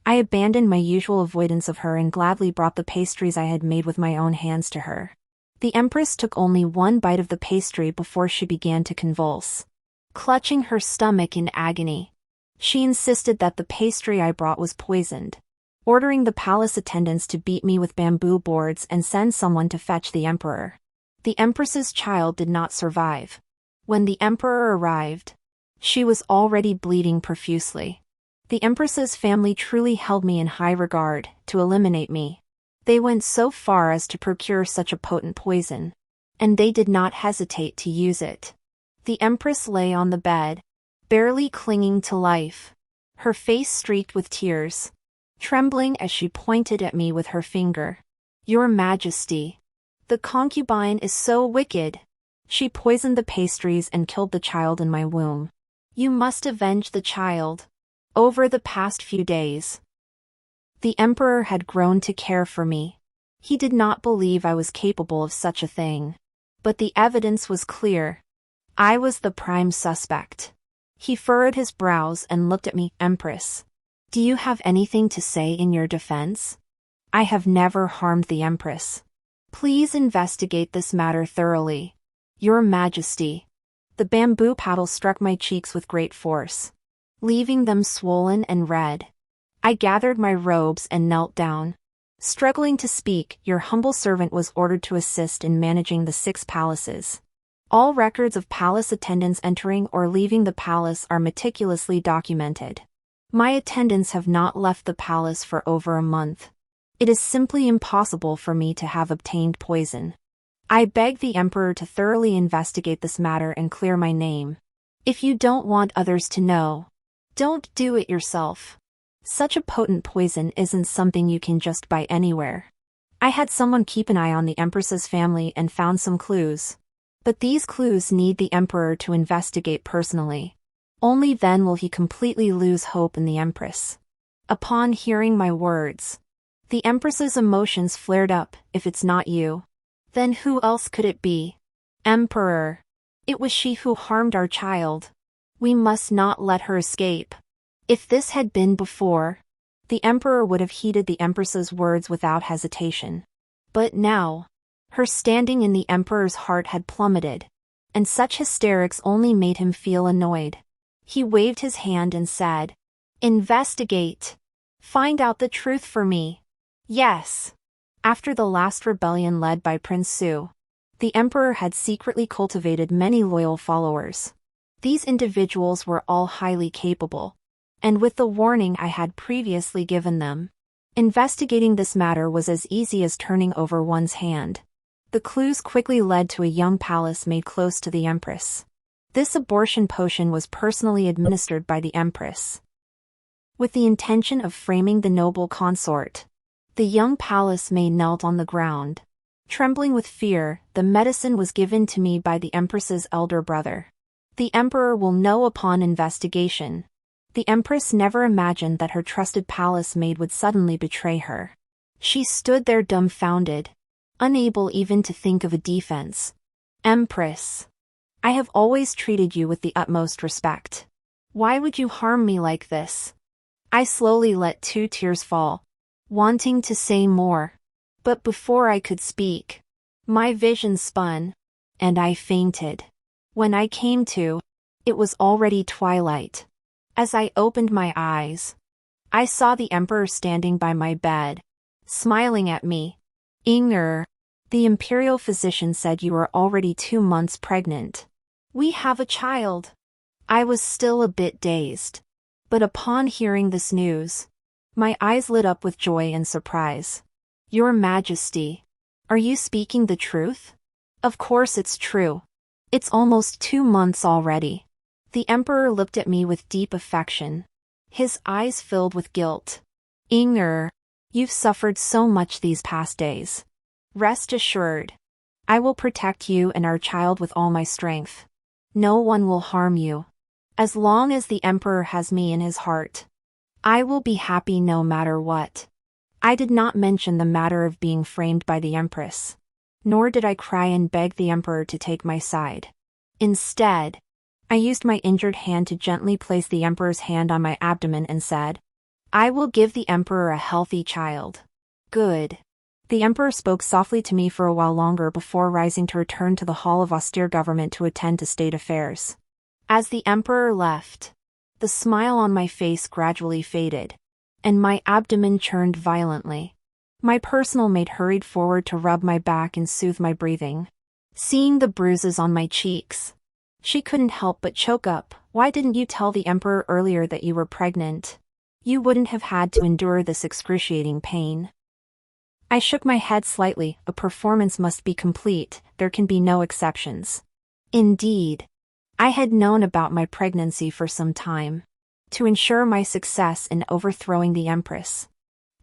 I abandoned my usual avoidance of her and gladly brought the pastries I had made with my own hands to her. The Empress took only one bite of the pastry before she began to convulse, clutching her stomach in agony. She insisted that the pastry I brought was poisoned, ordering the palace attendants to beat me with bamboo boards and send someone to fetch the Emperor. The Empress's child did not survive. When the Emperor arrived, she was already bleeding profusely. The Empress's family truly held me in high regard to eliminate me. They went so far as to procure such a potent poison, and they did not hesitate to use it. The Empress lay on the bed, barely clinging to life, her face streaked with tears, trembling as she pointed at me with her finger. "Your Majesty, the concubine is so wicked. She poisoned the pastries and killed the child in my womb. You must avenge the child." Over the past few days, the Emperor had grown to care for me. He did not believe I was capable of such a thing. But the evidence was clear. I was the prime suspect. He furrowed his brows and looked at me. "Empress, do you have anything to say in your defense? I have never harmed the Empress. Please investigate this matter thoroughly. Your Majesty." The bamboo paddle struck my cheeks with great force, leaving them swollen and red. I gathered my robes and knelt down. Struggling to speak, your humble servant was ordered to assist in managing the 6 palaces. All records of palace attendants entering or leaving the palace are meticulously documented. My attendants have not left the palace for over a month. It is simply impossible for me to have obtained poison. I beg the Emperor to thoroughly investigate this matter and clear my name. If you don't want others to know, don't do it yourself. Such a potent poison isn't something you can just buy anywhere. I had someone keep an eye on the Empress's family and found some clues. But these clues need the Emperor to investigate personally. Only then will he completely lose hope in the Empress. Upon hearing my words, the Empress's emotions flared up. "If it's not you, then who else could it be? Emperor, it was she who harmed our child. We must not let her escape." If this had been before, the Emperor would have heeded the Empress's words without hesitation. But now, her standing in the Emperor's heart had plummeted, and such hysterics only made him feel annoyed. He waved his hand and said, "Investigate. Find out the truth for me." Yes. After the last rebellion led by Prince Su, the Emperor had secretly cultivated many loyal followers. These individuals were all highly capable, and with the warning I had previously given them, investigating this matter was as easy as turning over one's hand. The clues quickly led to a young palace made close to the Empress. This abortion potion was personally administered by the Empress, with the intention of framing the noble consort. The young palace maid knelt on the ground. Trembling with fear, the medicine was given to me by the Empress's elder brother. The Emperor will know upon investigation. The Empress never imagined that her trusted palace maid would suddenly betray her. She stood there dumbfounded, unable even to think of a defense. "Empress, I have always treated you with the utmost respect. Why would you harm me like this?" I slowly let 2 tears fall, wanting to say more. But before I could speak, my vision spun, and I fainted. When I came to, it was already twilight. As I opened my eyes, I saw the Emperor standing by my bed, smiling at me. "Inger, the imperial physician said you are already 2 months pregnant. We have a child." I was still a bit dazed, but upon hearing this news, my eyes lit up with joy and surprise. "Your Majesty, are you speaking the truth?" "Of course it's true. It's almost 2 months already. The emperor looked at me with deep affection. His eyes filled with guilt. Inger, you've suffered so much these past days. Rest assured. I will protect you and our child with all my strength. No one will harm you. As long as the emperor has me in his heart, I will be happy no matter what. I did not mention the matter of being framed by the empress. Nor did I cry and beg the emperor to take my side. Instead, I used my injured hand to gently place the emperor's hand on my abdomen and said, I will give the emperor a healthy child. Good. The emperor spoke softly to me for a while longer before rising to return to the hall of austere government to attend to state affairs. As the emperor left, the smile on my face gradually faded, and my abdomen churned violently. My personal maid hurried forward to rub my back and soothe my breathing. Seeing the bruises on my cheeks, she couldn't help but choke up. Why didn't you tell the emperor earlier that you were pregnant? You wouldn't have had to endure this excruciating pain. I shook my head slightly. A performance must be complete, there can be no exceptions. Indeed, I had known about my pregnancy for some time. To ensure my success in overthrowing the empress,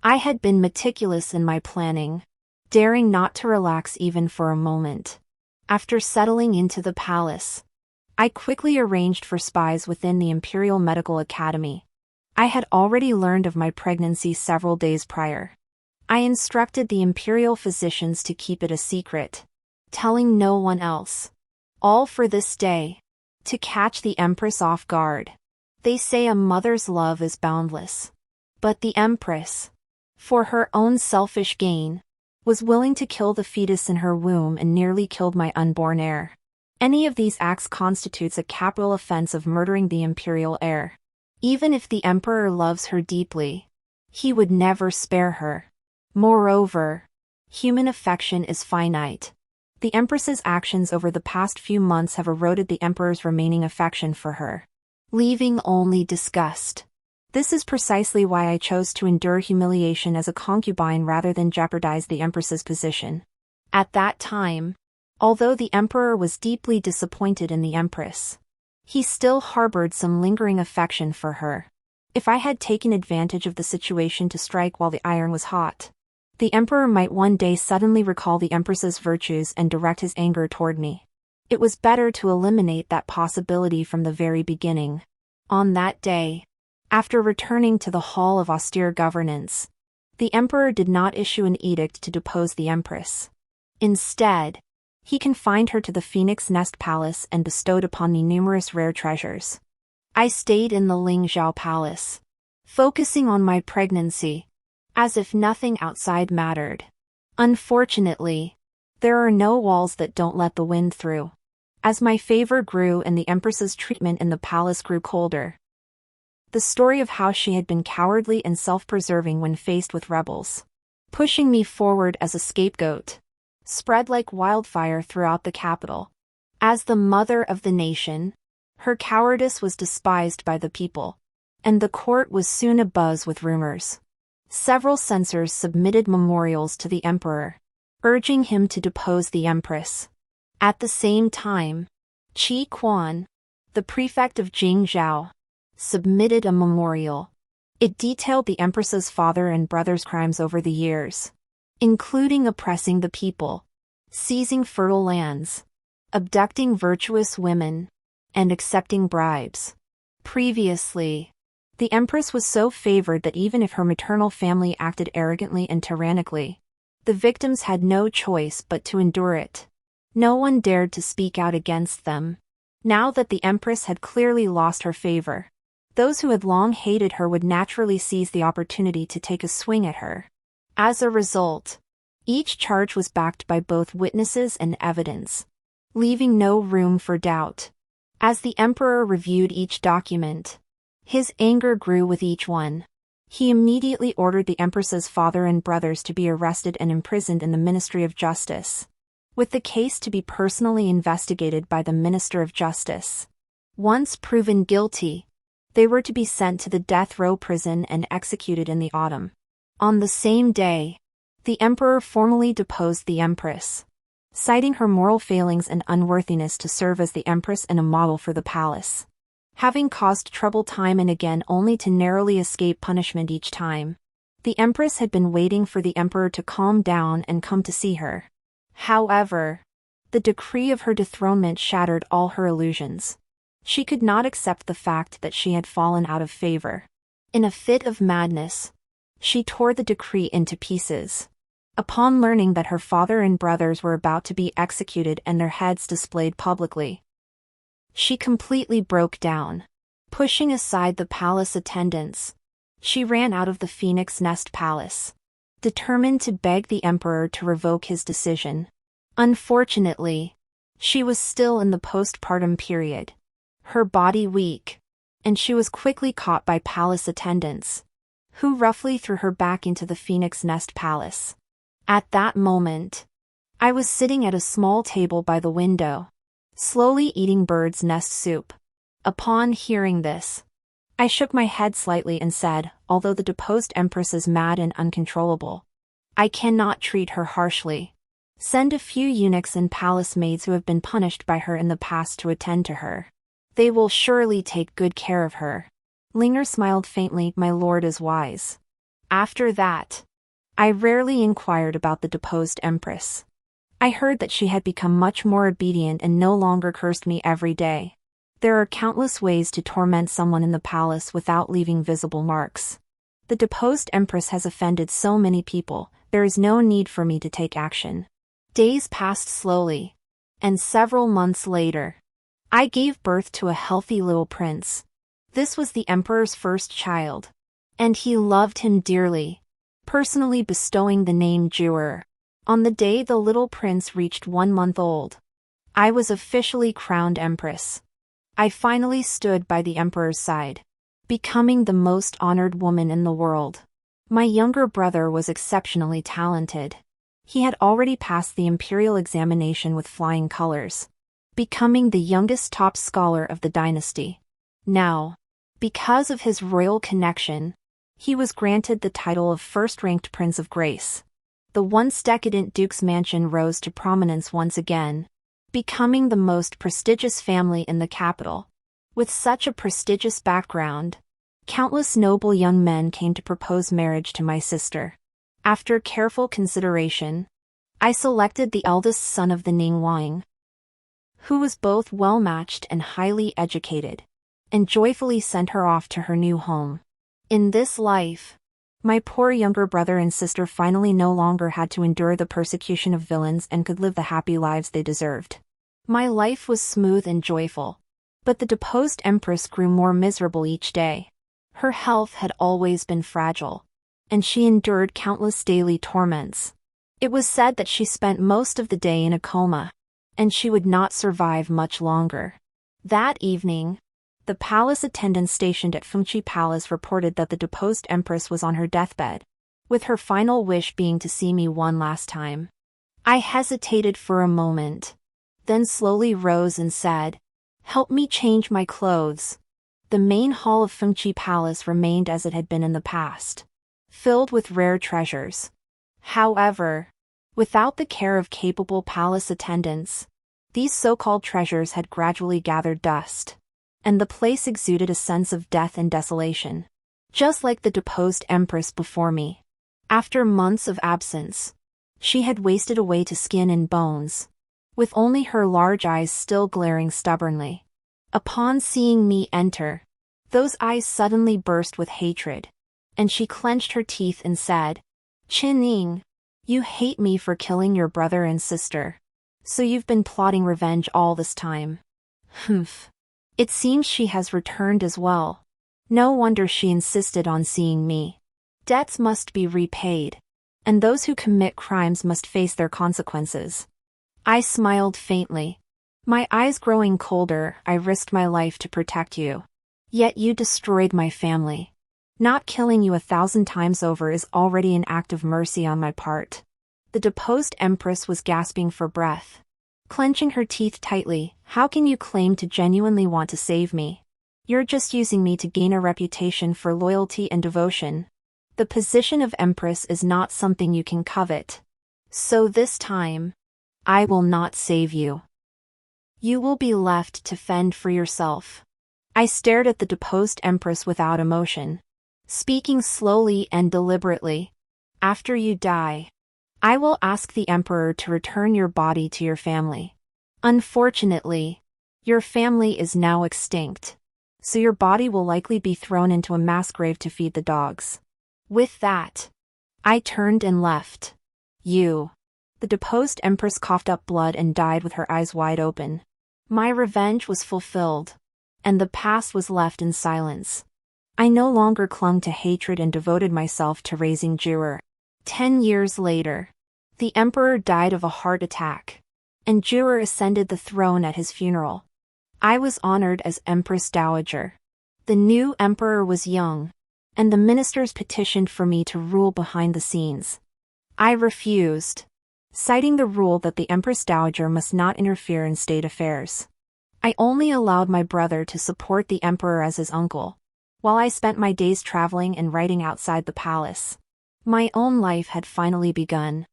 I had been meticulous in my planning, daring not to relax even for a moment. After settling into the palace, I quickly arranged for spies within the Imperial Medical Academy. I had already learned of my pregnancy several days prior. I instructed the imperial physicians to keep it a secret, telling no one else. All for this day, to catch the empress off guard. They say a mother's love is boundless. But the empress, for her own selfish gain, was willing to kill the fetus in her womb and nearly killed my unborn heir. Any of these acts constitutes a capital offense of murdering the imperial heir. Even if the emperor loves her deeply, he would never spare her. Moreover, human affection is finite. The empress's actions over the past few months have eroded the emperor's remaining affection for her, leaving only disgust. This is precisely why I chose to endure humiliation as a concubine rather than jeopardize the empress's position. At that time, although the emperor was deeply disappointed in the empress, he still harbored some lingering affection for her. If I had taken advantage of the situation to strike while the iron was hot, the emperor might one day suddenly recall the empress's virtues and direct his anger toward me. It was better to eliminate that possibility from the very beginning. On that day, after returning to the hall of austere governance, the emperor did not issue an edict to depose the empress. Instead, he confined her to the Phoenix Nest Palace and bestowed upon me numerous rare treasures. I stayed in the Lingzhou Palace, focusing on my pregnancy, as if nothing outside mattered. Unfortunately, there are no walls that don't let the wind through. As my favor grew and the empress's treatment in the palace grew colder, the story of how she had been cowardly and self-preserving when faced with rebels, pushing me forward as a scapegoat, spread like wildfire throughout the capital. As the mother of the nation, her cowardice was despised by the people, and the court was soon abuzz with rumors. Several censors submitted memorials to the emperor, urging him to depose the empress. At the same time, Qi Quan, the prefect of Jingzhou, submitted a memorial. It detailed the empress's father and brother's crimes over the years, including oppressing the people, seizing fertile lands, abducting virtuous women, and accepting bribes. Previously, the empress was so favored that even if her maternal family acted arrogantly and tyrannically, the victims had no choice but to endure it. No one dared to speak out against them. Now that the empress had clearly lost her favor, those who had long hated her would naturally seize the opportunity to take a swing at her. As a result, each charge was backed by both witnesses and evidence, leaving no room for doubt. As the emperor reviewed each document, his anger grew with each one. He immediately ordered the empress's father and brothers to be arrested and imprisoned in the Ministry of Justice, with the case to be personally investigated by the Minister of Justice. Once proven guilty, they were to be sent to the death row prison and executed in the autumn. On the same day, the emperor formally deposed the empress, citing her moral failings and unworthiness to serve as the empress and a model for the palace. having caused trouble time and again only to narrowly escape punishment each time. The Empress had been waiting for the Emperor to calm down and come to see her. However, the decree of her dethronement shattered all her illusions. She could not accept the fact that she had fallen out of favor. In a fit of madness, she tore the decree into pieces. Upon learning that her father and brothers were about to be executed and their heads displayed publicly, she completely broke down. Pushing aside the palace attendants, she ran out of the Phoenix Nest Palace, determined to beg the Emperor to revoke his decision. Unfortunately, she was still in the postpartum period, her body weak, and she was quickly caught by palace attendants, who roughly threw her back into the Phoenix Nest Palace. At that moment, I was sitting at a small table by the window, slowly eating bird's nest soup. Upon hearing this, I shook my head slightly and said, although the deposed Empress is mad and uncontrollable, I cannot treat her harshly. Send a few eunuchs and palace maids who have been punished by her in the past to attend to her. They will surely take good care of her. Linger smiled faintly. My lord is wise. After that, I rarely inquired about the deposed Empress. I heard that she had become much more obedient and no longer cursed me every day. There are countless ways to torment someone in the palace without leaving visible marks. The deposed Empress has offended so many people, there is no need for me to take action. Days passed slowly, and several months later, I gave birth to a healthy little prince. This was the Emperor's first child, and he loved him dearly, personally bestowing the name Juror. On the day the little prince reached 1 month old, I was officially crowned Empress. I finally stood by the Emperor's side, becoming the most honored woman in the world. My younger brother was exceptionally talented. He had already passed the imperial examination with flying colors, becoming the youngest top scholar of the dynasty. Now, because of his royal connection, he was granted the title of first-ranked Prince of Grace. The once decadent Duke's mansion rose to prominence once again, becoming the most prestigious family in the capital. With such a prestigious background, countless noble young men came to propose marriage to my sister. After careful consideration, I selected the eldest son of the Ningguang, who was both well-matched and highly educated, and joyfully sent her off to her new home. In this life, my poor younger brother and sister finally no longer had to endure the persecution of villains and could live the happy lives they deserved. My life was smooth and joyful, but the deposed Empress grew more miserable each day. Her health had always been fragile, and she endured countless daily torments. It was said that she spent most of the day in a coma, and she would not survive much longer. That evening, the palace attendants stationed at Fengqi Palace reported that the deposed Empress was on her deathbed, with her final wish being to see me one last time. I hesitated for a moment, then slowly rose and said, "Help me change my clothes." The main hall of Fengqi Palace remained as it had been in the past, filled with rare treasures. However, without the care of capable palace attendants, these so-called treasures had gradually gathered dust, and the place exuded a sense of death and desolation. Just like the deposed Empress before me, after months of absence, she had wasted away to skin and bones, with only her large eyes still glaring stubbornly. Upon seeing me enter, those eyes suddenly burst with hatred, and she clenched her teeth and said, "Qin Ning, you hate me for killing your brother and sister. So you've been plotting revenge all this time." Humph. It seems she has returned as well. No wonder she insisted on seeing me. Debts must be repaid, and those who commit crimes must face their consequences. I smiled faintly. My eyes growing colder. I risked my life to protect you. Yet you destroyed my family. Not killing you 1,000 times over is already an act of mercy on my part. The deposed Empress was gasping for breath, clenching her teeth tightly. How can you claim to genuinely want to save me? You're just using me to gain a reputation for loyalty and devotion. The position of Empress is not something you can covet. So this time, I will not save you. You will be left to fend for yourself. I stared at the deposed empress without emotion, speaking slowly and deliberately. After you die, I will ask the emperor to return your body to your family. Unfortunately, your family is now extinct, so your body will likely be thrown into a mass grave to feed the dogs. With that, I turned and left. You. The deposed empress coughed up blood and died with her eyes wide open. My revenge was fulfilled, and the past was left in silence. I no longer clung to hatred and devoted myself to raising Juror. 10 years later, the emperor died of a heart attack, and Juror ascended the throne at his funeral. I was honored as Empress Dowager. The new emperor was young, and the ministers petitioned for me to rule behind the scenes. I refused, citing the rule that the Empress Dowager must not interfere in state affairs. I only allowed my brother to support the emperor as his uncle, while I spent my days traveling and writing outside the palace. My own life had finally begun.